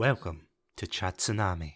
Welcome to Satsunami.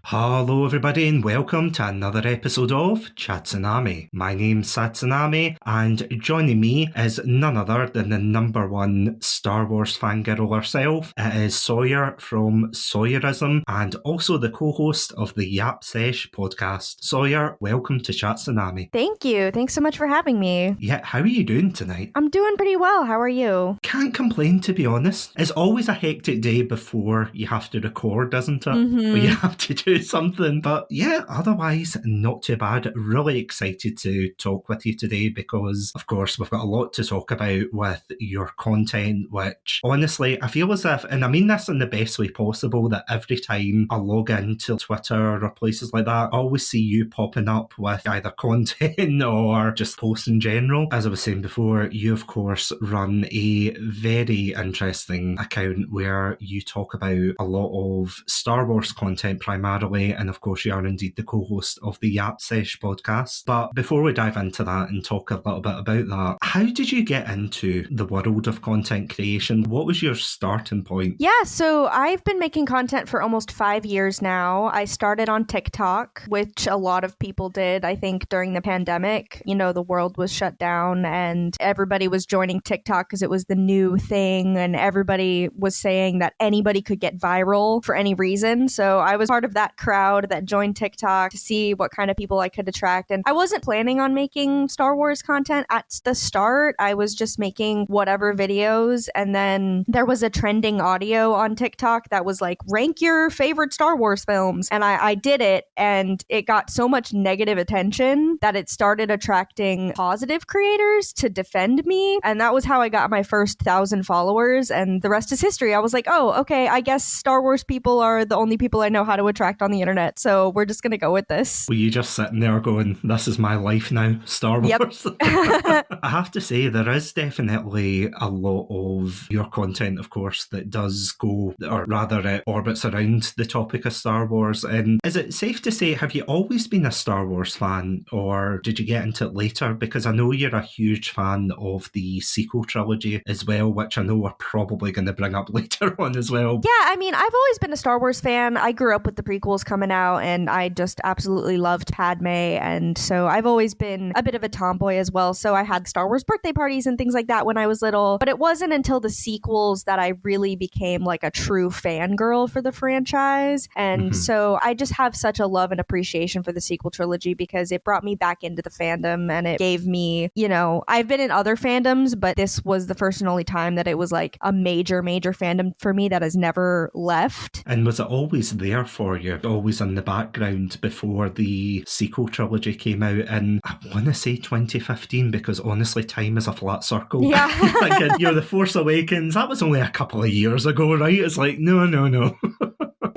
Hello everybody and welcome to another episode of Satsunami. My name's Satsunami and joining me is none other than the number one Star Wars fangirl herself. It is Sawyer from Sawyeurism and also the co-host of the Yap Sesh podcast. Sawyer, welcome to Satsunami. Thank you. Thanks so much for having me. Yeah, how are you doing tonight? I'm doing pretty well. How are you? Can't complain, to be honest. It's always a hectic day before you have to record, isn't it? Mm-hmm. But you have to do something. But yeah, otherwise, not too bad. Really excited to talk with you today because, of course, we've got a lot to talk about with your content, which honestly, I feel as if, and I mean this in the best way possible, that every time I log into Twitter or places like that, I always see you popping up with either content or just posts in general. As I was saying before, you, of course, run a very interesting account where you talk about a lot of Star Wars content primarily, and of course you are indeed the co-host of the Yap Sesh podcast. But before we dive into that and talk a little bit about that, how did you get into the world of content creation? What was your starting point? Yeah, so I've been making content for almost 5 years now. I started on TikTok, which a lot of people did, I think, during the pandemic. You know, the world was shut down and everybody was joining TikTok because it was the new thing and everybody was saying that anybody could get viral for any reason. So I was part of that crowd that joined TikTok to see what kind of people I could attract. And I wasn't planning on making Star Wars content at the start. I was just making whatever videos. And then there was a trending audio on TikTok that was like, rank your favorite Star Wars films. And I did it, and it got so much negative attention that it started attracting positive creators to defend me. And that was how I got my first 1,000 followers. And the rest is history. I was like, oh, okay, I guess Star Wars people are the only people I know how to attract on the internet, so we're just gonna go with this. Were you just sitting there going, this is my life now, Star Wars? Yep. I have to say, there is definitely a lot of your content, of course, that does go, or rather it orbits around the topic of Star Wars. And is it safe to say, have you always been a Star Wars fan, or did you get into it later? Because I know you're a huge fan of the sequel trilogy as well, which I know we're probably going to bring up later on as well. Yeah, I mean, I've always been a Star Wars fan. I grew up with the prequels coming out, and I just absolutely loved Padme, and so I've always been a bit of a tomboy as well. So I had Star Wars birthday parties and things like that when I was little, but it wasn't until the sequels that I really became like a true fangirl for the franchise. And so I just have such a love and appreciation for the sequel trilogy because it brought me back into the fandom, and it gave me, you know, I've been in other fandoms, but this was the first and only time that it was like a major fandom for me that has never left. And was it always there for you, always in the background before the sequel trilogy came out in, I want to say 2015, because honestly, time is a flat circle. Yeah. Like, you know, The Force Awakens, that was only a couple of years ago, right? It's like, no.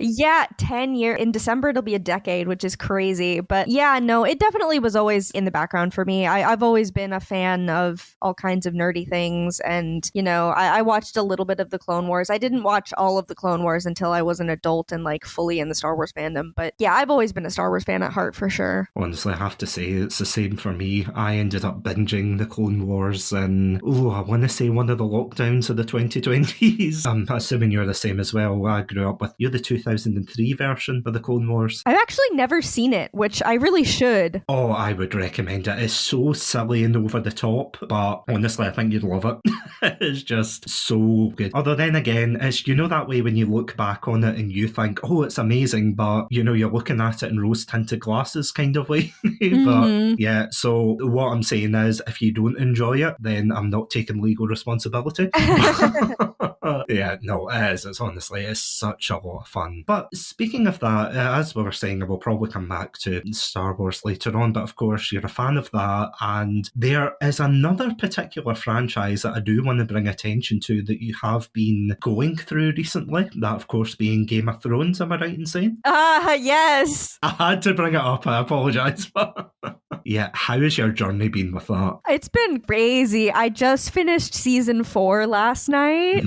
Yeah, 10 years. In December, it'll be a decade, which is crazy. But yeah, no, it definitely was always in the background for me. I've always been a fan of all kinds of nerdy things. And, you know, I watched a little bit of the Clone Wars. I didn't watch all of the Clone Wars until I was an adult and like fully in the Star Wars fandom. But yeah, I've always been a Star Wars fan at heart for sure. Honestly, I have to say, it's the same for me. I ended up binging the Clone Wars in, I want to say one of the lockdowns of the 2020s. I'm assuming you're the same as well. I grew up with, you're the 2003 version of the Clone Wars. I've actually never seen it, which I really should. Oh, I would recommend it. It's so silly and over the top, but honestly, I think you'd love it. It's just so good. Although then again, it's, you know, that way when you look back on it and you think, oh, it's amazing, but, you know, you're looking at it in rose-tinted glasses kind of way. But yeah, so what I'm saying is, if you don't enjoy it, then I'm not taking legal responsibility. Yeah, no, it is. It's honestly, it's such a lot of fun. But speaking of that, as we were saying, we'll probably come back to Star Wars later on, but of course you're a fan of that, and there is another particular franchise that I do want to bring attention to that you have been going through recently, that of course being Game of Thrones, am I right in saying? Yes. I had to bring it up, I apologise. Yeah, how has your journey been with that? It's been crazy. I just finished season 4 last night,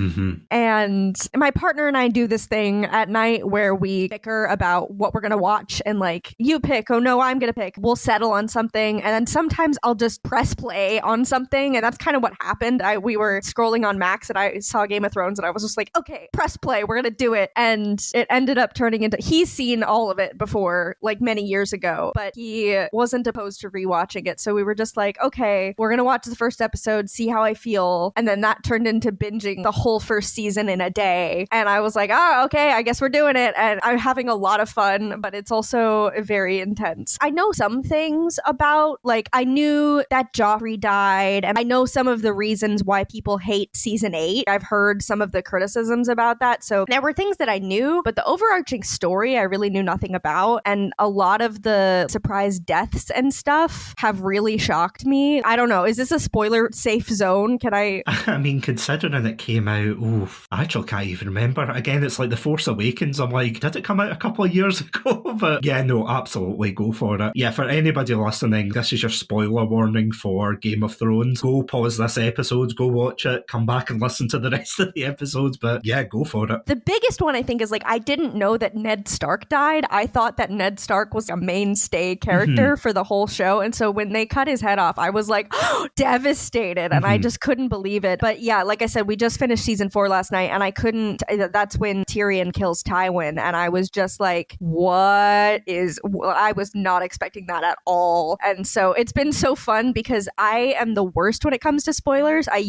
and my partner and I do this thing at night where we bicker about what we're going to watch, and like, you pick, oh no, I'm going to pick. We'll settle on something, and then sometimes I'll just press play on something, and that's kind of what happened. We were scrolling on Max, and I saw Game of Thrones, and I was just like, okay, press play, we're going to do it. And it ended up turning into, he's seen all of it before, like many years ago, but he wasn't opposed to rewatching it. So we were just like, okay, we're going to watch the first episode, see how I feel. And then that turned into binging the whole first season in a day. And I was like, oh, okay, I guess we're doing it. And I'm having a lot of fun, but it's also very intense. I know some things about, like, I knew that Joffrey died, and I know some of the reasons why people hate season 8. I've heard some of the criticisms about that. So there were things that I knew, but the overarching story I really knew nothing about. And a lot of the surprise deaths and stuff have really shocked me. I don't know. Is this a spoiler safe zone? Can I? I mean, considering it came out, I actually can't even remember. Again, it's like The Force Awakens. I'm like, did it come out a couple of years ago? But yeah, no, absolutely, go for it. Yeah, for anybody listening, this is your spoiler warning for Game of Thrones. Go pause this episode, go watch it, come back and listen to the rest of the episodes. But yeah, go for it. The biggest one, I think, is like, I didn't know that Ned Stark died. I thought that Ned Stark was a mainstay character for the whole show. And so when they cut his head off, I was like, devastated. And I just couldn't believe it. But yeah, like I said, we just finished season 4 last night, and I couldn't, that's when Tyrion kills Tywin. And I was just like, I was not expecting that at all. And so it's been so fun because I am the worst when it comes to spoilers. I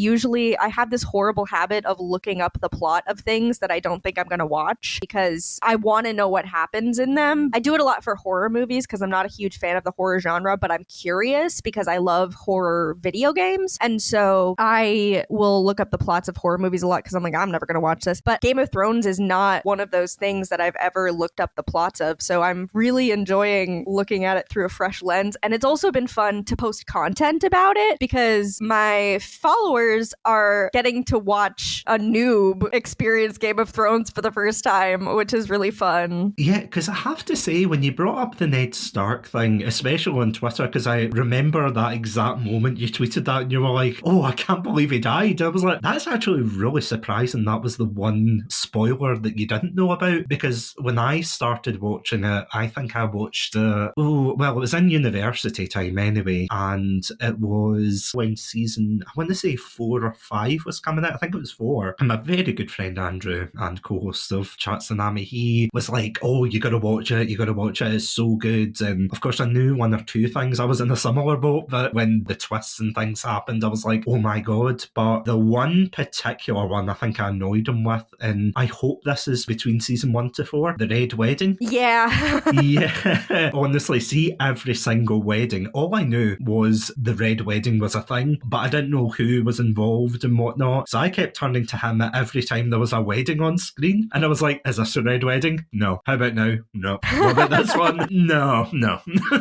have this horrible habit of looking up the plot of things that I don't think I'm going to watch because I want to know what happens in them. I do it a lot for horror movies because I'm not a huge fan of the horror genre, but I'm curious because I love horror video games. And so I will look up the plots of horror movies a lot because I'm like, I'm never going to watch this. But Game of Thrones is not one of those things that I've ever looked up the plots of. So I'm really enjoying looking at it through a fresh lens. And it's also been fun to post content about it because my followers are getting to watch a noob experience Game of Thrones for the first time, which is really fun. Yeah, because I have to say, when you brought up the Ned Stark thing, especially on Twitter, because I remember that exact moment you tweeted that and you were like, oh, I can't believe he died. I was like, that's actually really surprising. That was the one spoiler that you didn't know about, because when I started watching it, I think I watched it was in university time anyway, and it was when season, I want to say 4 or 5 was coming out. I think it was 4. And my very good friend Andrew, and co-host of Satsunami, he was like, oh, you gotta watch it, it's so good. And of course I knew 1 or 2 things. I was in a similar boat, but when the twists and things happened, I was like, oh my god. But the one particular one I think I annoyed him with, and I hope this is between season 1 to 4, the Red Wedding. Yeah. Yeah. Honestly, see every single wedding. All I knew was the Red Wedding was a thing, but I didn't know who was involved and whatnot. So I kept turning to him every time there was a wedding on screen. And I was like, is this a Red Wedding? No. How about now? No. What about this one? No.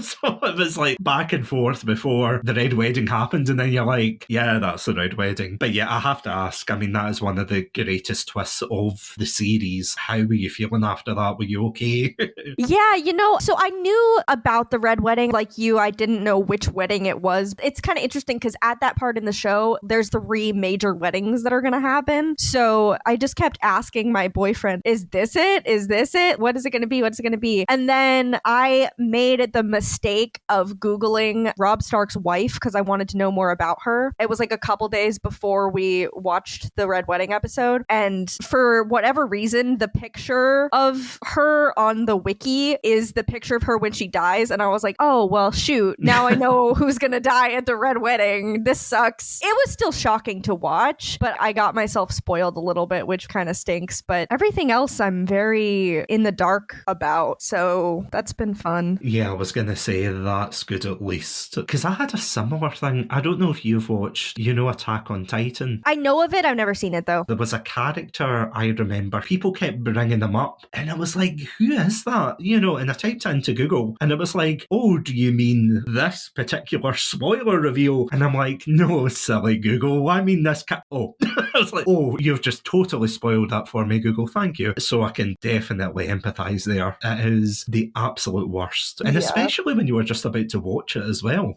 So it was like back and forth before the Red Wedding happened. And then you're like, yeah, that's the Red Wedding. But yeah, I have to ask, I mean, that is one of the greatest twists of the series. How were you feeling after that? Were you okay? Yeah, so I knew about the Red Wedding. Like you, I didn't know which wedding it was. It's kind of interesting because at that part in the show, there's 3 major weddings that are going to happen. So I just kept asking my boyfriend, is this it? Is this it? What is it going to be? What's it going to be? And then I made the mistake of Googling Robb Stark's wife because I wanted to know more about her. It was like a couple days before we watched the Red Wedding episode. And for whatever reason, the picture of her on the wiki is the picture of her when she dies. And I was like, oh, well, shoot. Now I know who's going to die at the Red Wedding. This sucks. It was still shocking to watch, but I got myself spoiled a little bit, which kind of stinks. But everything else I'm very in the dark about. So that's been fun. Yeah, I was going to say that's good at least. Because I had a similar thing. I don't know if you've watched, Attack on Titan. I know of it. I've never seen it, though. There was a character I remember. People kept bringing them up. And I was like, who is that? And I typed into Google. And it was like, oh, do you mean this particular spoiler reveal? And I'm like, no, silly Google. I mean this Oh. I was like, oh, you've just totally spoiled that for me, Google. Thank you. So I can definitely empathise there. It is the absolute worst. And especially when you were just about to watch it as well.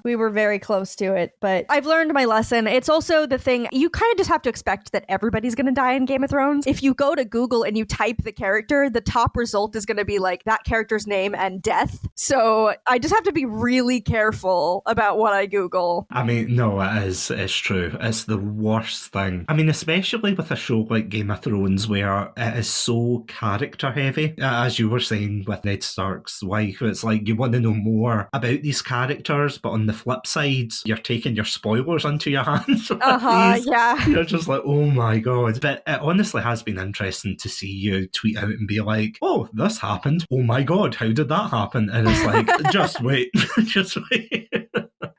We were very close to it, but I've learned my lesson. It's also the thing, you kind of just have to expect that everybody's going to die in Game of Thrones. If you go to Google and you type the character, the top result is going to be like that character's name and death. So I just have to be really careful about what I Google. I mean, no, it's true. It's the worst thing. I mean, especially with a show like Game of Thrones where it is so character heavy. As you were saying with Ned Stark's wife, it's like you want to know more about these characters, but on the flip side, you're taking your spoilers into your hands. Yeah. You're just like, oh my God. But it honestly has been interesting to see you tweet out and be like, oh, this happened. Oh my God, how did that happen? And it's like, just wait, just wait.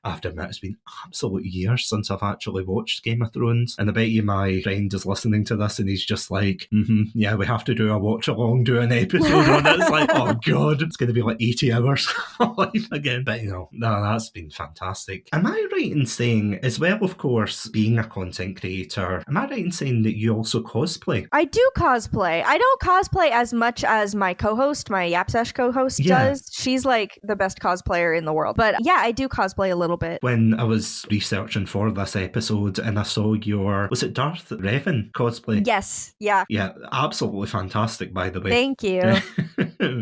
I have to admit, it's been absolute years since I've actually watched Game of Thrones. And I bet you my friend is listening to this and he's just like, yeah, we have to do a watch along, do an episode on it. It's like, oh God, it's going to be like 80 hours of life again. But no, that's been fantastic. Am I right in saying, as well, of course, being a content creator, am I right in saying that you also cosplay? I do cosplay. I don't cosplay as much as my co-host, my Yap Sesh co-host does. She's like the best cosplayer in the world. But yeah, I do cosplay a little bit. When I was researching for this episode and I saw your, was it Darth Revan cosplay? Yes, yeah. Yeah, absolutely fantastic, by the way. Thank you.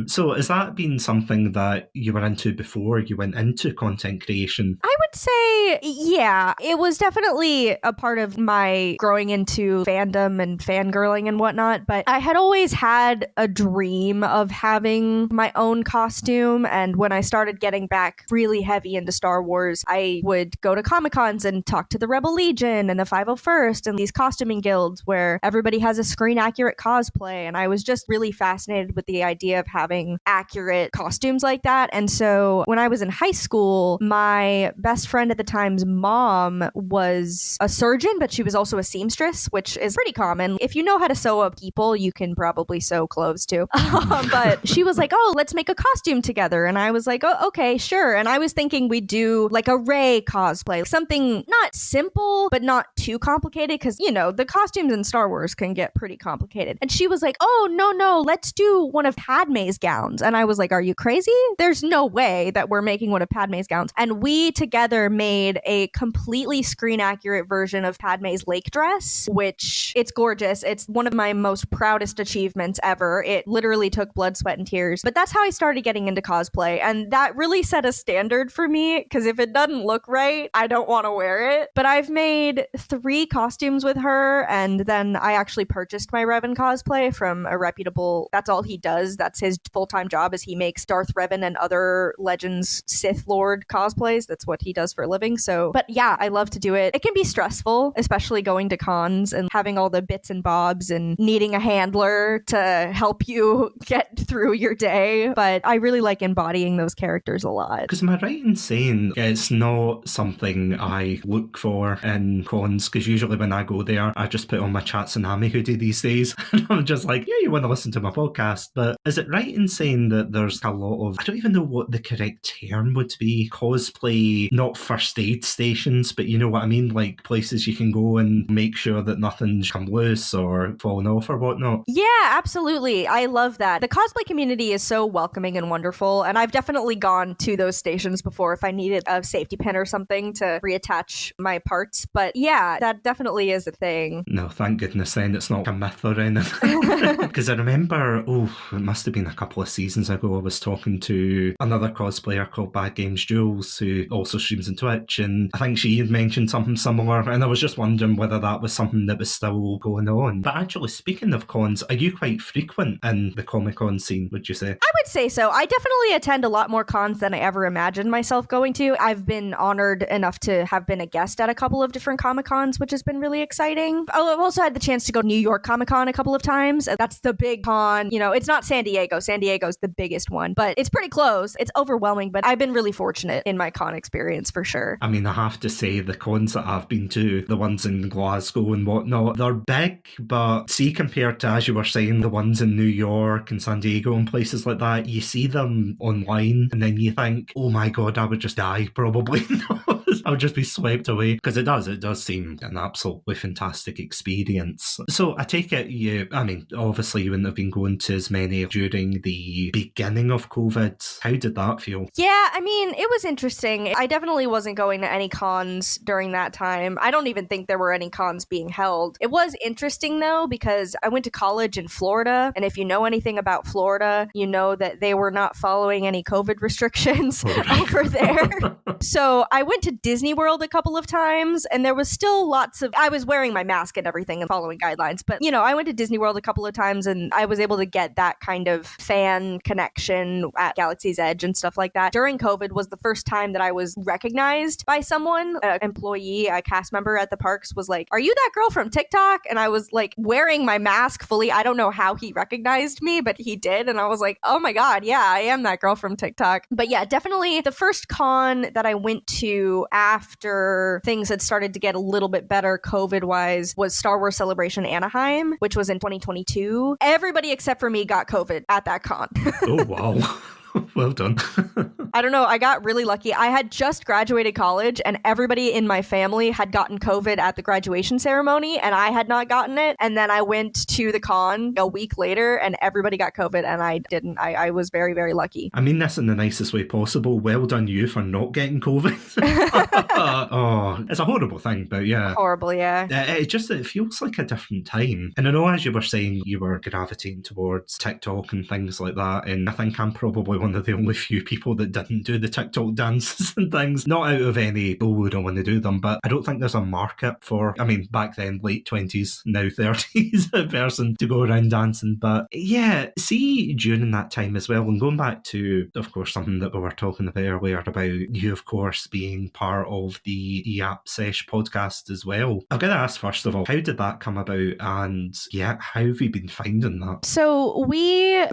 So has that been something that you were into before you went into content creation? I would say, yeah, it was definitely a part of my growing into fandom and fangirling and whatnot, but I had always had a dream of having my own costume, and when I started getting back really heavy into Star Wars, I would go to Comic-Cons and talk to the Rebel Legion and the 501st and these costuming guilds where everybody has a screen-accurate cosplay, and I was just really fascinated with the idea of having accurate costumes like that. And so when I was in high school, my best friend at the time's mom was a surgeon, but she was also a seamstress, which is pretty common. If you know how to sew up people, you can probably sew clothes too. But she was like, oh, let's make a costume together. And I was like, oh, okay, sure. And I was thinking we'd do like a Rey cosplay, something not simple, but not too complicated, because, you know, the costumes in Star Wars can get pretty complicated. And she was like, oh, no, let's do one of Padme's gowns. And I was like, are you crazy? There's no way that we're making one of Padme's gowns. And we together made a completely screen accurate version of Padme's lake dress, which it's gorgeous. It's one of my most proudest achievements ever. It literally took blood, sweat, and tears. But that's how I started getting into cosplay. And that really set a standard for me, because if it doesn't look right, I don't want to wear it. But I've made 3 costumes with her, and then I actually purchased my Revan cosplay from a reputable, that's all he does. That's his full-time job, is he makes Darth Revan and other Legends Sith Lord cosplays. That's what he does for a living. So, but yeah, I love to do it. It can be stressful, especially going to cons and having all the bits and bobs and needing a handler to help you get through your day. But I really like embodying those characters a lot. Because am I right in saying it's not something I look for in cons? Because usually when I go there, I just put on my Satsunami hoodie these days. And I'm just like, yeah, you want to listen to my podcast. But is it right in saying that there's a lot of, I don't even know what the correct term would be, cosplay, not first aid stations, but you know what I mean? Like places you can go and make sure that nothing's come loose or fallen off or whatnot. Yeah, absolutely. I love that. The cosplay community is so welcoming and wonderful. And I've definitely gone to those stations before if I needed a safety pin or something to reattach my parts. But yeah, that definitely is a thing. No, thank goodness then it's not a myth or anything. Because I remember, it must have been a couple of seasons ago, I was talking to another cosplayer called Bad Games Jules, who also streams on Twitch, and I think she had mentioned something similar, and I was just wondering whether that was something that was still going on. But actually, speaking of cons, are you quite frequent in the Comic-Con scene, would you say? I would say so. I definitely attend a lot more cons than I ever imagined myself going to. I've been honored enough to have been a guest at a couple of different Comic-Cons, which has been really exciting. Oh, I've also had the chance to go to New York Comic-Con a couple of times. That's the big con. You know, it's not San Diego. San Diego's the biggest one, but it's pretty close. It's overwhelming, but I've been really fortunate in my con experience for sure. I mean, I have to say the cons that I've been to, the ones in Glasgow and whatnot, they're big, but see, compared to, as you were saying, the ones in New York and San Diego and places like that, you see them online and then you think, oh my God, I would just die probably. I'll just be swept away, because it does seem an absolutely fantastic experience. So I take it obviously you wouldn't have been going to as many during the beginning of COVID. How did that feel? Yeah, I mean, it was interesting. I definitely wasn't going to any cons during that time. I don't even think there were any cons being held. It was interesting, though, because I went to college in Florida, and if you know anything about Florida, you know that they were not following any COVID restrictions over there. So I went to Disney World a couple of times, and there was still I was wearing my mask and everything and following guidelines, but, I went to Disney World a couple of times, and I was able to get that kind of fan connection at Galaxy's Edge and stuff like that. During COVID was the first time that I was recognized by someone. An employee, a cast member at the parks was like, "Are you that girl from TikTok?" And I was like wearing my mask fully. I don't know how he recognized me, but he did. And I was like, oh my God, yeah, I am that girl from TikTok. But yeah, definitely the first con that I went to after things had started to get a little bit better COVID-wise was Star Wars Celebration Anaheim, which was in 2022. Everybody except for me got COVID at that con. Oh, wow. Well done. I don't know. I got really lucky. I had just graduated college, and everybody in my family had gotten COVID at the graduation ceremony, and I had not gotten it. And then I went to the con a week later, and everybody got COVID, and I didn't. I was very, very lucky. I mean this in the nicest way possible. Well done you for not getting COVID. Oh, it's a horrible thing, but yeah. Horrible, yeah. It feels like a different time. And I know, as you were saying, you were gravitating towards TikTok and things like that, and I think I'm probably one of the only few people that didn't do the TikTok dances and things. Not out of any, we don't want to do them, but I don't think there's a market for, back then, late 20s, now 30s, a person to go around dancing. But yeah, see, during that time as well, and going back to, of course, something that we were talking about earlier about you, of course, being part of the Yap Sesh podcast as well. I've got to ask, first of all, how did that come about? And yeah, how have you been finding that? So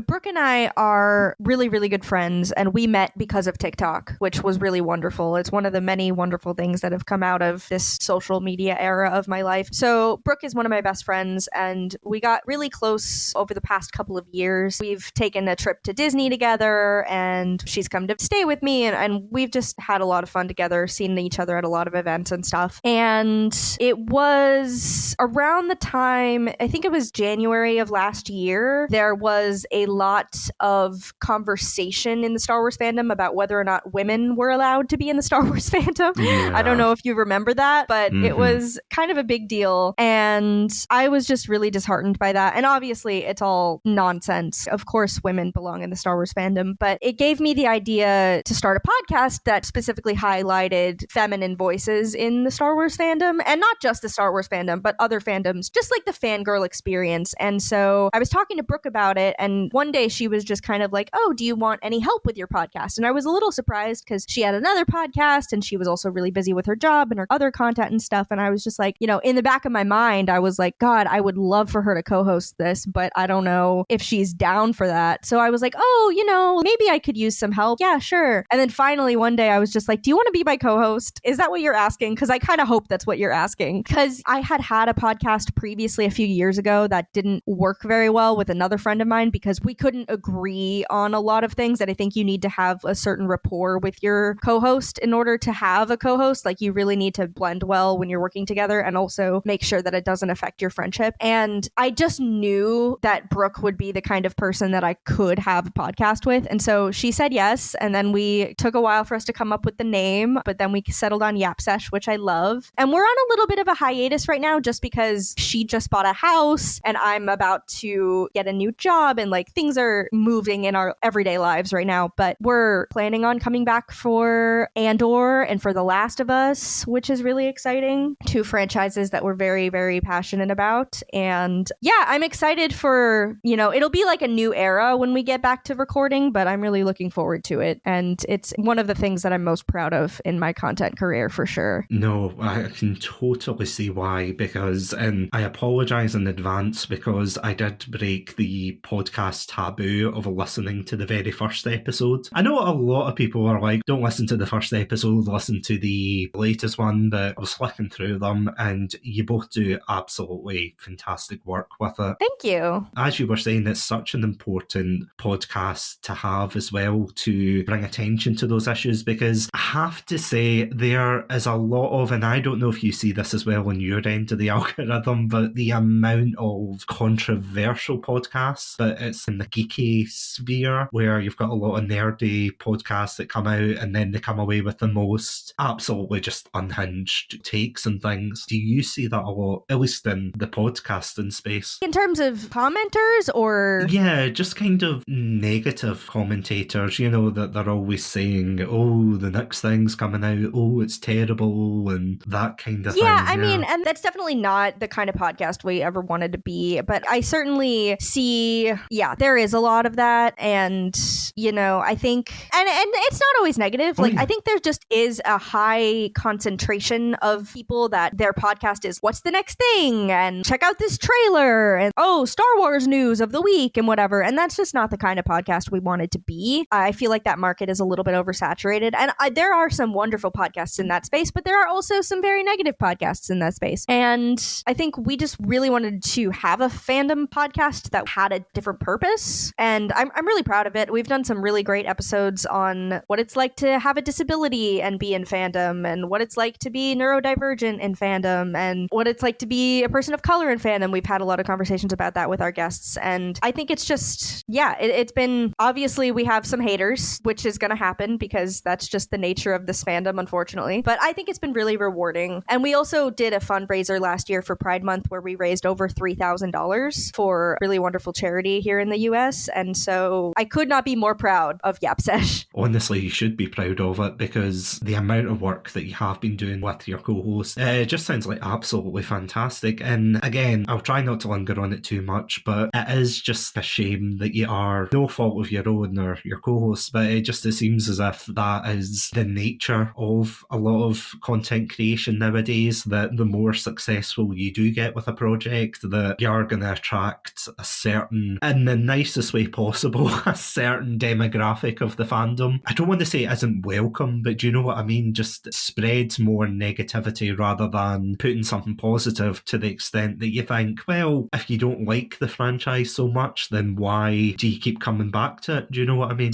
Brooke and I are really, really good friends, and we met because of TikTok, which was really wonderful. It's one of the many wonderful things that have come out of this social media era of my life. So Brooke is one of my best friends, and we got really close over the past couple of years. We've taken a trip to Disney together, and she's come to stay with me, and we've just had a lot of fun together, seen each other at a lot of events and stuff. And it was around the time, I think it was January of last year, there was a lot of conversation in the Star Wars fandom about whether or not women were allowed to be in the Star Wars fandom. Yeah. I don't know if you remember that, but it was kind of a big deal. And I was just really disheartened by that. And obviously, it's all nonsense. Of course, women belong in the Star Wars fandom, but it gave me the idea to start a podcast that specifically highlighted feminine voices in the Star Wars fandom, and not just the Star Wars fandom, but other fandoms, just like the fangirl experience. And so I was talking to Brooke about it, and one day she was just kind of like, "Oh, do you want any help with your podcast?" And I was a little surprised because she had another podcast, and she was also really busy with her job and her other content and stuff. And I was just like, in the back of my mind, I was like, God, I would love for her to co-host this, but I don't know if she's down for that. So I was like, oh, maybe I could use some help. Yeah, sure. And then finally one day I was just like, do you want to be my co-host? Is that what you're asking? Because I kind of hope that's what you're asking. Because I had a podcast previously a few years ago that didn't work very well with another friend of mine because we couldn't agree on a lot of things that I think you need to have a certain rapport with your co-host in order to have a co-host. Like, you really need to blend well when you're working together, and also make sure that it doesn't affect your friendship. And I just knew that Brooke would be the kind of person that I could have a podcast with. And so she said yes. And then we took a while for us to come up with the name, but then we settled on Yap Sesh, which I love. And we're on a little bit of a hiatus right now just because she just bought a house and I'm about to get a new job, and like things are moving in our everyday lives right now. But we're planning on coming back for Andor and for The Last of Us, which is really exciting. Two franchises that we're very, very passionate about. And yeah, I'm excited for, it'll be like a new era when we get back to recording, but I'm really looking forward to it. And it's one of the things that I'm most proud of in my content career, for sure. No, I can totally see why, because, and I apologize in advance because I did break the podcast taboo of listening to the very first episode. I know a lot of people are like, don't listen to the first episode, listen to the latest one, but I was flicking through them and you both do absolutely fantastic work with it. Thank you. As you were saying, it's such an important podcast to have as well to bring attention to those issues, because I have to say there is a lot of, and I don't know if you see this as well on your end of the algorithm, but the amount of controversial podcasts, but it's in the geeky sphere where you've got a lot of nerdy podcasts that come out and then they come away with the most absolutely just unhinged takes and things. Do you see that a lot, at least in the podcasting space? In terms of commenters or? Yeah, just kind of negative commentators, you know, that they're always saying, oh, the next thing's coming out, oh, it's terrible, and that kind of thing. Yeah, I mean, and that's definitely not the kind of podcast we ever wanted to be, but I certainly see, yeah, there is a lot of that, and, you know, I think, and it's not always negative, like, I think there just is a high concentration of people that their podcast is, what's the next thing, and check out this trailer, and, oh, Star Wars news of the week, and whatever, and that's just not the kind of podcast we wanted to be. I feel like that market is a little bit oversaturated, and there are some wonderful podcasts in that space, but there are also some very negative podcasts in that space, and I think we just really wanted to have a fandom podcast that had a different purpose, and I'm really proud of it. We've done some really great episodes on what it's like to have a disability and be in fandom, and what it's like to be neurodivergent in fandom, and what it's like to be a person of color in fandom. We've had a lot of conversations about that with our guests, and I think it's just, yeah, it's been, obviously we have some haters, which is going to happen because that's just the nature of this fandom, unfortunately, but I think it's been really rewarding. And we also did a fundraiser last year for Pride Month where we raised over $3,000 for a really wonderful charity here in the US, and so I could not be more proud of Yap Sesh. Honestly, you should be proud of it, because the amount of work that you have been doing with your co-host, it just sounds like absolutely fantastic. And again, I'll try not to linger on it too much, but it is just a shame that you are no fault of your own or your co-host, but it seems as if that is the nature of a lot of content creation nowadays, that the more successful you do get with a project, that you're going to attract a certain, in the nicest way possible, a certain demographic of the fandom. I don't want to say it isn't welcome, but do you know what I mean? Just spreads more negativity rather than putting something positive, to the extent that you think, well, if you don't like the franchise so much, then why do you keep coming back to it? Do you know what I mean?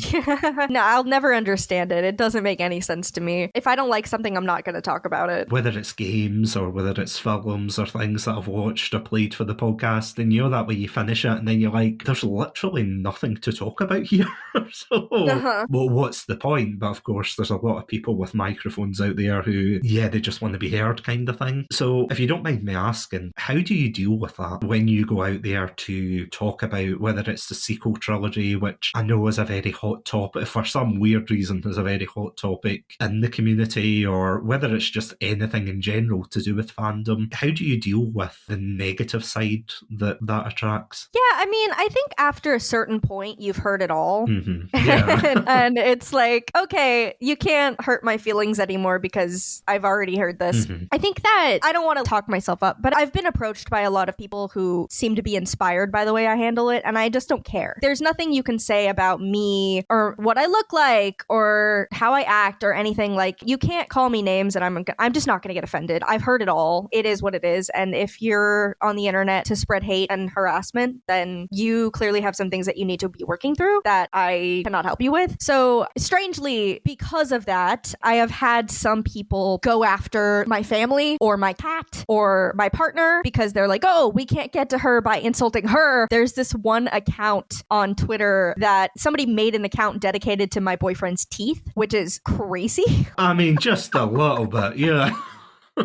No, I'll never understand it. It doesn't make any sense to me. If I don't like something, I'm not going to talk about it. Whether it's games or whether it's films or things that I've watched or played for the podcast, and you know that way you finish it and then you're like, there's literally nothing to talk about here. So, well, what's the point? But of course, there's a lot of people with microphones out there who, yeah, they just want to be heard kind of thing. So if you don't mind me asking, how do you deal with that when you go out there to talk about whether it's the sequel trilogy, which I know is a very hot topic, for some weird reason is a very hot topic in the community, or whether it's just anything in general to do with fandom? How do you deal with the negative side that attracts? Yeah, I mean, I think after a certain point, you've heard it all. Yeah. and it's like, okay, you can't hurt my feelings anymore because I've already heard this. I think that, I don't want to talk myself up, but I've been approached by a lot of people who seem to be inspired by the way I handle it, and I just don't care. There's nothing you can say about me or what I look like or how I act or anything. Like, you can't call me names and I'm just not going to get offended. I've heard it all. It is what it is. And if you're on the internet to spread hate and harassment, then you clearly have some things that you need to be working through that I cannot help you with. So strangely, because of that, I have had some people go after my family or my cat or my partner because they're like, oh, we can't get to her by insulting her. There's this one account on Twitter that somebody made an account dedicated to my boyfriend's teeth, which is crazy. I mean, just a little bit, yeah.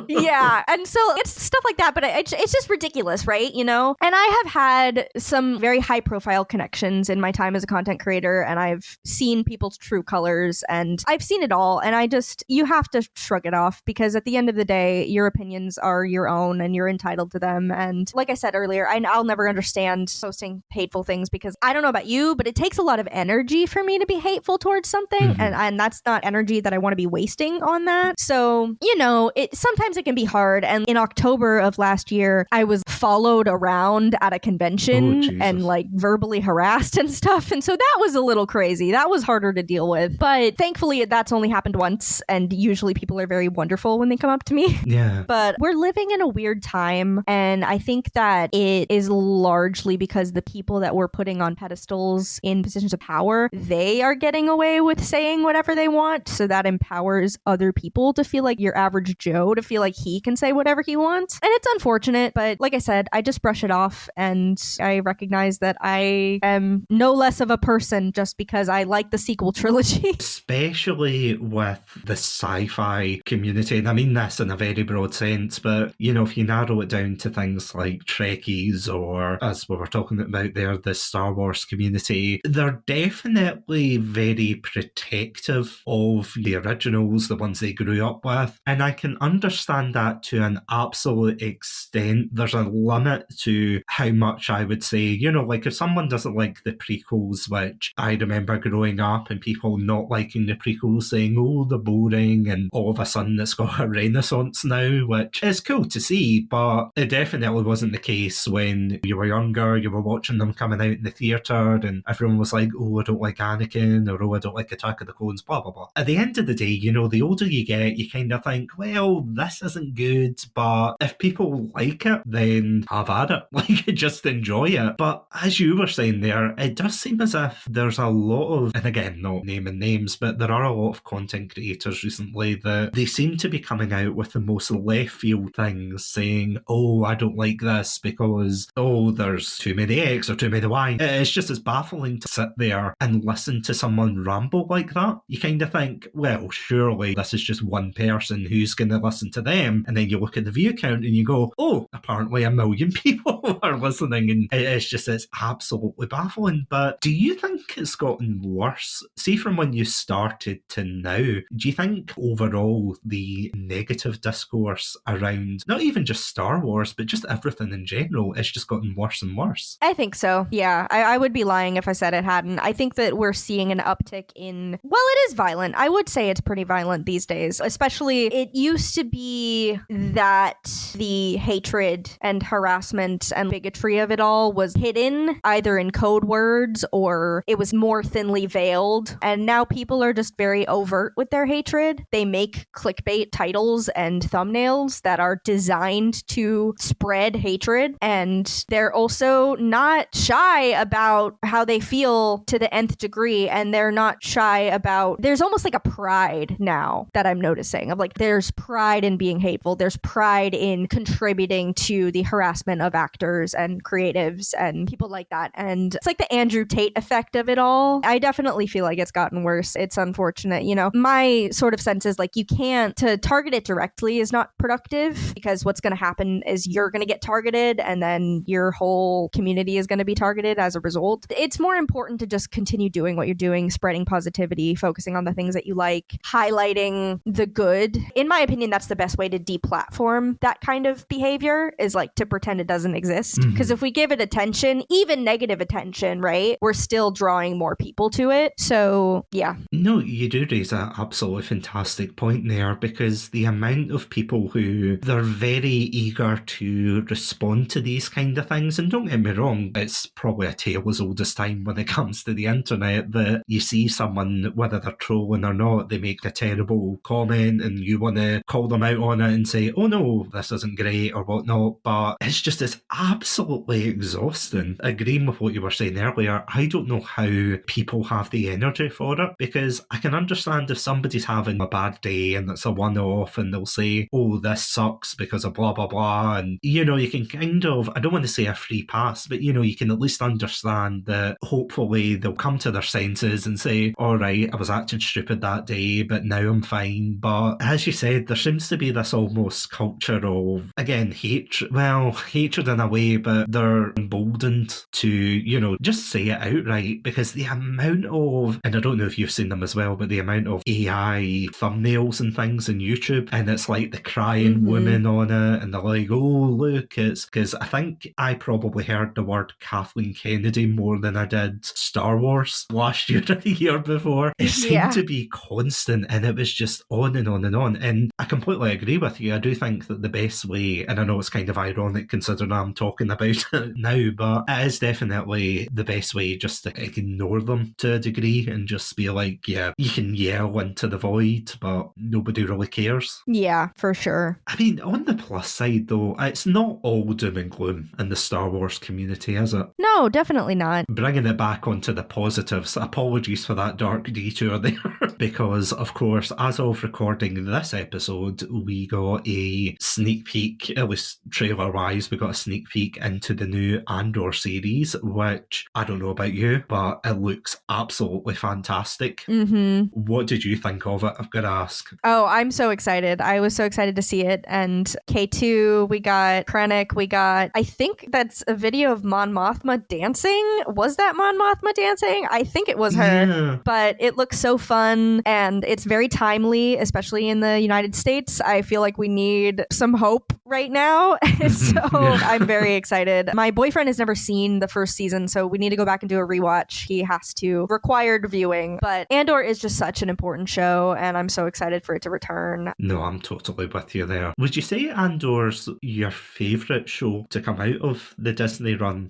Yeah, and so it's stuff like that, but it's just ridiculous, right? You know? And I have had some very high profile connections in my time as a content creator, and I've seen people's true colors, and I've seen it all, and you have to shrug it off, because at the end of the day, your opinions are your own and you're entitled to them. And like I said earlier, I'll never understand posting hateful things, because I don't know about you, but it takes a lot of energy for me to be hateful towards something, and that's not energy that I want to be wasting on that. So, you know, sometimes sometimes it can be hard. And in October of last year, I was followed around at a convention and like verbally harassed and stuff. And so that was a little crazy. That was harder to deal with. But thankfully, that's only happened once. And usually people are very wonderful when they come up to me. Yeah. But we're living in a weird time. And I think that it is largely because the people that we're putting on pedestals in positions of power, they are getting away with saying whatever they want. So that empowers other people to feel like your average Joe to feel like he can say whatever he wants. And it's unfortunate, but like I said, I just brush it off and I recognize that I am no less of a person just because I like the sequel trilogy. Especially with the sci-fi community, and I mean this in a very broad sense, but you know, if you narrow it down to things like Trekkies or, as we were talking about there, the Star Wars community, they're definitely very protective of the originals, the ones they grew up with, and I can understand that to an absolute extent. There's a limit to how much I would say, you know, like if someone doesn't like the prequels, which I remember growing up and people not liking the prequels saying, oh, they're boring, and all of a sudden it's got a renaissance now, which is cool to see, but it definitely wasn't the case when you were younger, you were watching them coming out in the theatre and everyone was like, oh, I don't like Anakin, or oh, I don't like Attack of the Clones, blah, blah, blah. At the end of the day, you know, the older you get, you kind of think, well, this isn't good, but if people like it, then have at it. Like, just enjoy it. But as you were saying there, it does seem as if there's a lot of, and again, not naming names, but there are a lot of content creators recently that they seem to be coming out with the most left field things, saying, oh, I don't like this because, oh, there's too many X or too many Y. It's just as baffling to sit there and listen to someone ramble like that. You kind of think, well, surely this is just one person who's going to listen to them. And then you look at the view count and you go, oh, apparently 1 million people are listening. And it's absolutely baffling. But do you think it's gotten worse? See, from when you started to now, do you think overall the negative discourse around not even just Star Wars, but just everything in general, it's just gotten worse and worse? I think so. Yeah, I would be lying if I said it hadn't. I think that we're seeing an uptick in, well, it is violent. I would say it's pretty violent these days, especially it used to be that the hatred and harassment and bigotry of it all was hidden either in code words or it was more thinly veiled. And now people are just very overt with their hatred. They make clickbait titles and thumbnails that are designed to spread hatred. And they're also not shy about how they feel to the nth degree. And they're not shy about, there's almost like a pride now that I'm noticing of like, there's pride in being hateful. There's pride in contributing to the harassment of actors and creatives and people like that. And it's like the Andrew Tate effect of it all. I definitely feel like it's gotten worse. It's unfortunate. You know, my sort of sense is like, you can't, to target it directly is not productive because what's going to happen is you're going to get targeted and then your whole community is going to be targeted as a result. It's more important to just continue doing what you're doing, spreading positivity, focusing on the things that you like, highlighting the good. In my opinion, that's the best way to deplatform that kind of behavior, is like to pretend it doesn't exist. Because if we give it attention, even negative attention, right, we're still drawing more people to it. So yeah. No, you do raise an absolutely fantastic point there, because the amount of people who they're very eager to respond to these kind of things, and don't get me wrong, it's probably a tale as old as time when it comes to the internet, that you see someone, whether they're trolling or not, they make a terrible comment and you want to call them out on it and say, oh no, this isn't great or whatnot, but it's absolutely exhausting. Agreeing with what you were saying earlier, I don't know how people have the energy for it, because I can understand if somebody's having a bad day and it's a one-off and they'll say, oh, this sucks because of blah blah blah, and you know, you can kind of, I don't want to say a free pass, but you know, you can at least understand that hopefully they'll come to their senses and say, all right, I was acting stupid that day, but now I'm fine. But as you said, there seems to be this almost culture of, again, hatred in a way, but they're emboldened to, you know, just say it outright, because the amount of, and I don't know if you've seen them as well, but the amount of AI thumbnails and things on YouTube, and it's like the crying woman on it, and they're like, oh, look, it's, because I think I probably heard the word Kathleen Kennedy more than I did Star Wars last year or the year before. It seemed to be constant, and it was just on and on and on. And I completely totally agree with you. I do think that the best way, and I know it's kind of ironic considering I'm talking about it now, but it is definitely the best way just to ignore them to a degree and just be like, yeah, you can yell into the void, but nobody really cares. Yeah, for sure. I mean, on the plus side though, it's not all doom and gloom in the Star Wars community, is it? No, definitely not. Bringing it back onto the positives, apologies for that dark detour there, because of course, as of recording this episode, we got a sneak peek, at least trailer-wise, we got a sneak peek into the new Andor series, which, I don't know about you, but it looks absolutely fantastic. Mm-hmm. What did you think of it? I've got to ask. Oh, I'm so excited. I was so excited to see it. And K2, we got Krennic, we got, I think that's a video of Mon Mothma dancing. Was that Mon Mothma dancing? I think it was her. Yeah. But it looks so fun and it's very timely, especially in the United States. I feel like we need some hope right now. So I'm very excited. My boyfriend has never seen the first season, so we need to go back and do a rewatch. He has to. Required viewing. But Andor is just such an important show, and I'm so excited for it to return. No, I'm totally with you there. Would you say Andor's your favourite show to come out of the Disney run?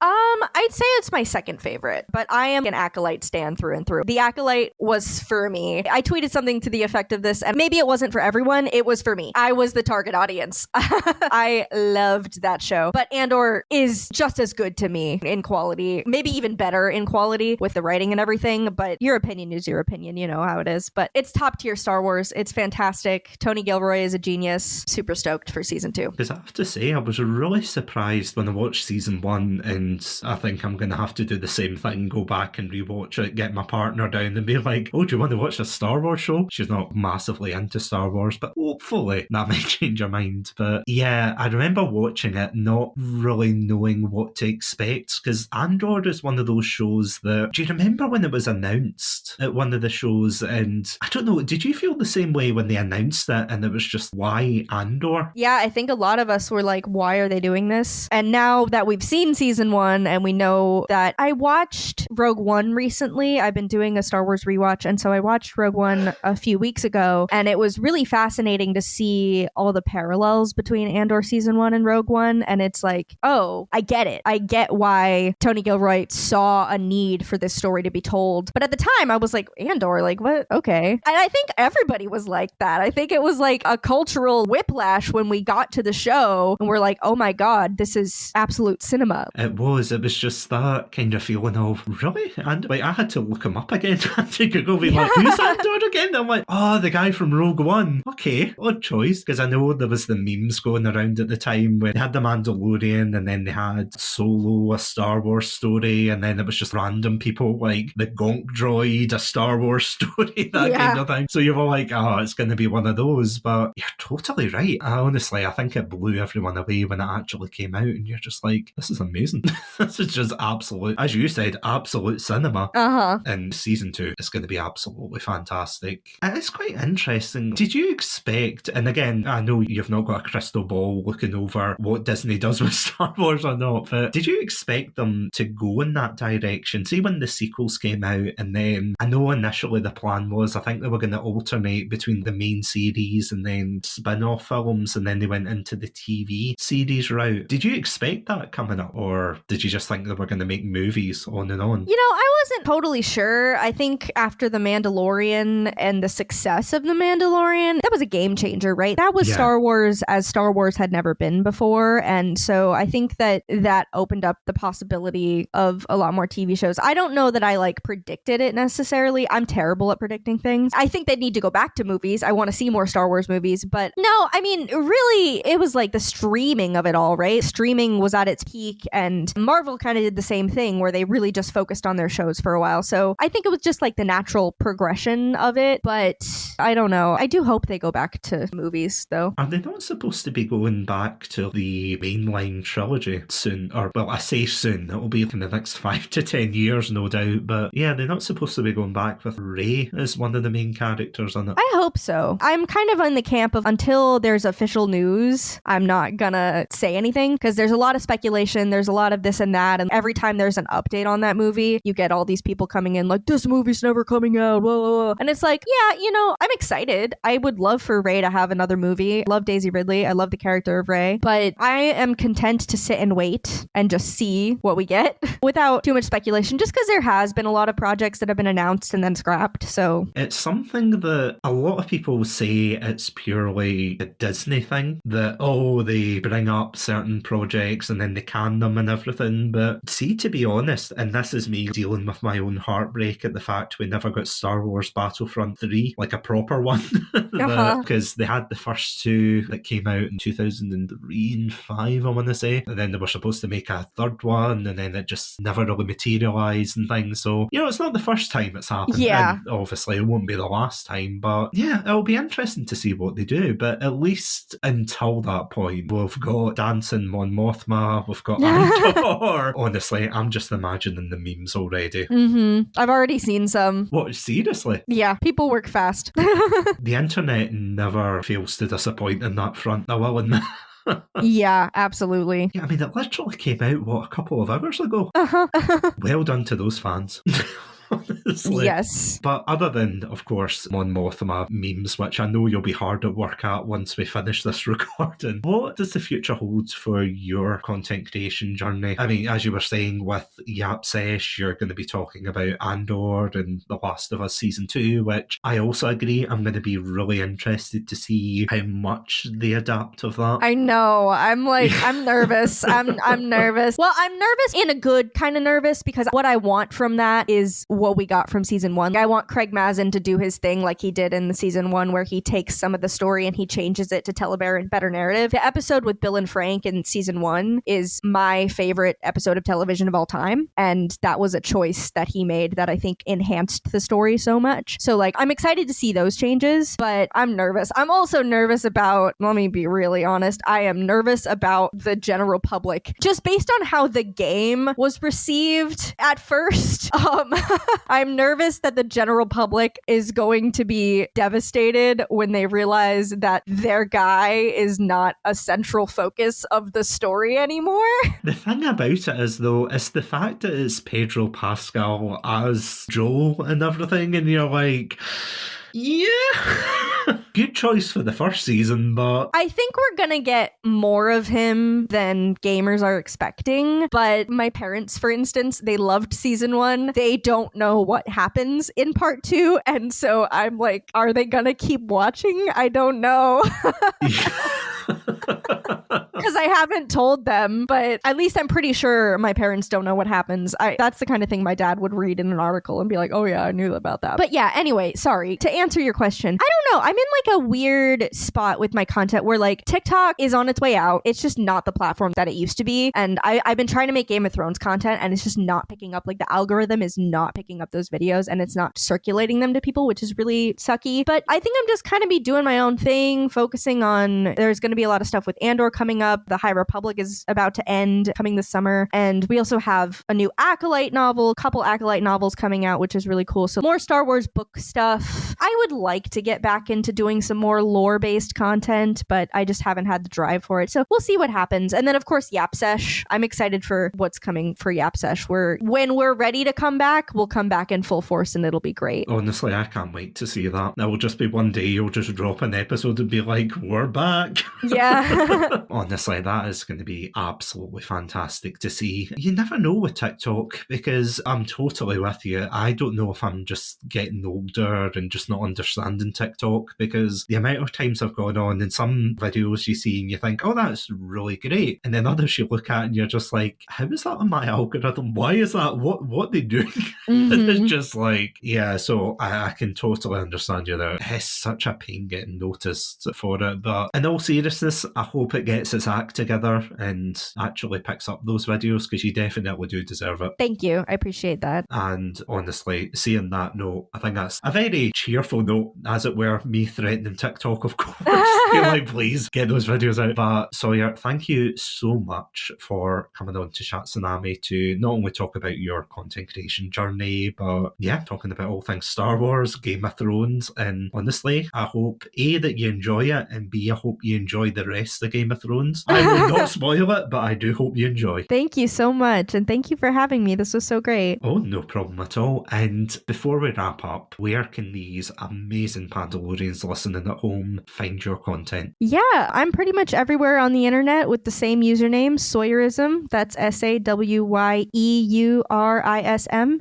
I'd say it's my second favorite, but I am an Acolyte stan through and through. The Acolyte was for me. I tweeted something to the effect of this, and maybe it wasn't for everyone. It was for me. I was the target audience. I loved that show. But Andor is just as good to me in quality, maybe even better in quality with the writing and everything. But your opinion is your opinion. You know how it is. But it's top tier Star Wars. It's fantastic. Tony Gilroy is a genius. Super stoked for season 2. Because I have to say, I was really surprised when I watched season 1, and I think I'm going to have to do the same thing, go back and rewatch it, get my partner down and be like, oh, do you want to watch a Star Wars show? She's not massively into Star Wars, but hopefully that might change her mind. But yeah, I remember watching it not really knowing what to expect, because Andor is one of those shows that, do you remember when it was announced at one of the shows? And I don't know, did you feel the same way when they announced it and it was just, why Andor? Yeah, I think a lot of us were like, why are they doing this? And now that we've seen season 1 and we know that, I watched Rogue One recently. I've been doing a Star Wars rewatch, and so I watched Rogue One a few weeks ago, and it was really fascinating to see all the parallels between Andor season 1 and Rogue One. And it's like, oh, I get it. I get why Tony Gilroy saw a need for this story to be told. But at the time, I was like, Andor, like, what? Okay. And I think everybody was like that. I think it was like a cultural whiplash when we got to the show and we're like, oh my God, this is absolute cinema. It was just that kind of feeling of, really? And like, I had to look him up again. I had to Google, be like, who's Andor again? I'm like, oh, the guy from Rogue One. Okay, odd choice. Because I know there was the memes going around at the time where they had the Mandalorian and then they had Solo, a Star Wars story, and then it was just random people like the Gonk Droid, a Star Wars story, that kind of thing. So you were like, oh, it's going to be one of those. But you're totally right. I think it blew everyone away when it actually came out, and you're just like, this is amazing. This is just absolute, as you said, absolute cinema. And season 2 is going to be absolutely fantastic. And it's quite interesting. Did you expect, and again, I know you've not got a crystal ball looking over what Disney does with Star Wars or not, but did you expect them to go in that direction? See, when the sequels came out, and then I know initially the plan was, I think they were going to alternate between the main series and then spin-off films, and then they went into the TV series route. Did you expect that coming up, or did you just think they were going to make movies on and on? You know, I wasn't totally sure. I think after The Mandalorian and the success of The Mandalorian, that was a game changer, right? That was Star Wars as Star Wars had never been before. And so I think that opened up the possibility of a lot more TV shows. I don't know that I like predicted it necessarily. I'm terrible at predicting things. I think they need to go back to movies. I want to see more Star Wars movies. But no, I mean, really, it was like the streaming of it all, right? Streaming was at its peak, and Marvel kind of did the same thing where they really just focused on their shows for a while. So I think it was just like the natural progression of it. But I don't know. I do hope they go back to movies, though. Are they not supposed to be going back to the mainline trilogy soon? Or, well, I say soon. It'll be in the next 5 to 10 years, no doubt. But yeah, they're not supposed to be be going back with Ray as one of the main characters on it. I hope so. I'm kind of in the camp of until there's official news, I'm not gonna say anything because there's a lot of speculation, there's a lot of this and that, and every time there's an update on that movie, you get all these people coming in like, this movie's never coming out, blah, blah, blah. And it's like, yeah, I'm excited. I would love for Ray to have another movie. I love Daisy Ridley. I love the character of Ray, but I am content to sit and wait and just see what we get without too much speculation, just because there has been a lot of projects that have been announced and then scrapped. So it's something that a lot of people say it's purely a Disney thing, that, they bring up certain projects and then they can them and everything. But see, to be honest, and this is me dealing with my own heartbreak at the fact we never got Star Wars Battlefront 3, like a proper one, because they had the first two that came out in 2003 and 5, I want to say, and then they were supposed to make a third one, and then it just never really materialised and things. So, it's not the first time it's happened. Yeah. And obviously it won't be the last time, but yeah, it'll be interesting to see what they do. But at least until that point, we've got Dancing Mon Mothma, we've got Andor. Honestly, I'm just imagining the memes already. I've already seen some. What, seriously? Yeah, people work fast. The internet never fails to disappoint in that front, I will admit. Yeah, absolutely. Yeah, I mean, it literally came out, a couple of hours ago? Well done to those fans. Honestly. Yes. But other than, of course, Mon Mothma memes, which I know you'll be hard at work at once we finish this recording, what does the future hold for your content creation journey? I mean, as you were saying with Yap Sesh, you're going to be talking about Andor and The Last of Us Season 2, which I also agree I'm going to be really interested to see how much they adapt of that. I know. I'm nervous. I'm nervous. Well, I'm nervous in a good kind of nervous, because what I want from that is what we got from season 1. I want Craig Mazin to do his thing like he did in the season 1, where he takes some of the story and he changes it to tell a better narrative. The episode with Bill and Frank in season 1 is my favorite episode of television of all time, and that was a choice that he made that I think enhanced the story so much. So I'm excited to see those changes, but I'm nervous. I'm also nervous about, let me be really honest, I am nervous about the general public, just based on how the game was received at first. I'm nervous that the general public is going to be devastated when they realize that their guy is not a central focus of the story anymore. The thing about it is, though, is the fact that it's Pedro Pascal as Joel and everything, and you're like, yeah. Good choice for the first season, but I think we're gonna get more of him than gamers are expecting. But my parents, for instance, they loved season 1. They don't know what happens in part 2, and so I'm like, are they gonna keep watching? I don't know. Because I haven't told them, but at least I'm pretty sure my parents don't know what happens. That's the kind of thing my dad would read in an article and be like, oh yeah, I knew about that. But yeah, anyway, sorry. To answer your question, I don't know. I'm in a weird spot with my content where TikTok is on its way out. It's just not the platform that it used to be. And I've been trying to make Game of Thrones content, and it's just not picking up. The algorithm is not picking up those videos, and it's not circulating them to people, which is really sucky. But I think I'm just kind of be doing my own thing, focusing on, there's going to be a lot of stuff with Andor coming up. The High Republic is about to end, coming this summer. And we also have a new Acolyte novel, a couple Acolyte novels coming out, which is really cool. So more Star Wars book stuff. I would like to get back into doing some more lore-based content, but I just haven't had the drive for it. So we'll see what happens. And then, of course, Yap Sesh. I'm excited for what's coming for Yap Sesh. When we're ready to come back, we'll come back in full force, and it'll be great. Honestly, I can't wait to see that. It will just be one day you'll just drop an episode and be like, we're back. Yeah. Honestly, that is going to be absolutely fantastic to see. You never know with TikTok, because I'm totally with you. I don't know if I'm just getting older and just not understanding TikTok, because the amount of times I've gone on, and some videos you see and you think, oh, that's really great. And then others you look at and you're just like, how is that on my algorithm? Why is that? What they doing? It's just like, yeah, so I can totally understand you there. It's such a pain getting noticed for it. But in all seriousness, I hope it gets its act act together and actually picks up those videos, because you definitely do deserve it. Thank you. I appreciate that. And honestly, seeing that note, I think that's a very cheerful note, as it were, me threatening TikTok, of course. Being like, please get those videos out. But Sawyer, thank you so much for coming on to Satsunami to not only talk about your content creation journey, but yeah, talking about all things Star Wars, Game of Thrones. And honestly, I hope A, that you enjoy it, and B, I hope you enjoy the rest of Game of Thrones. I will not spoil it, but I do hope you enjoy. Thank you so much, and thank you for having me. This was so great. Oh, no problem at all. And before we wrap up, where can these amazing Pandalorians listening at home find your content? Yeah, I'm pretty much everywhere on the internet with the same username, Sawyeurism. That's Sawyeurism.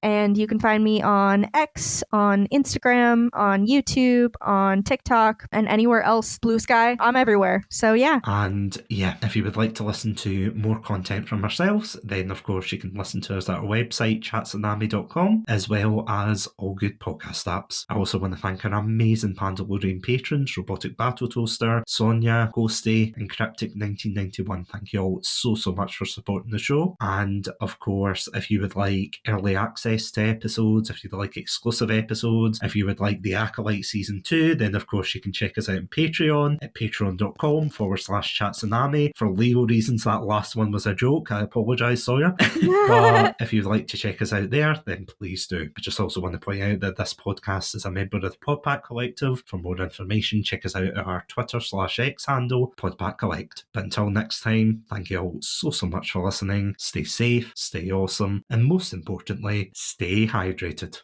And you can find me on X, on Instagram, on YouTube, on TikTok, and anywhere else, Blue Sky. I'm everywhere. So yeah. And yeah, if you would like to listen to more content from ourselves, then of course you can listen to us at our website, chatsunami.com, as well as all good podcast apps. I also want to thank our amazing Pandalorian patrons, Robotic Battle Toaster, Sonia, Ghostie, and Cryptic1991. Thank you all so much for supporting the show. And of course, if you would like early access to episodes, if you'd like exclusive episodes, if you would like the Acolyte Season 2, then of course you can check us out on Patreon at patreon.com/chatsunami. For legal reasons, that last one was a joke. I apologise, Sawyer. But if you'd like to check us out there, then please do. I just also want to point out that this podcast is a member of the Podpack Collective. For more information, check us out at our Twitter/X handle, Podpack Collect. But until next time, thank you all so much for listening. Stay safe, stay awesome, and most importantly, stay hydrated.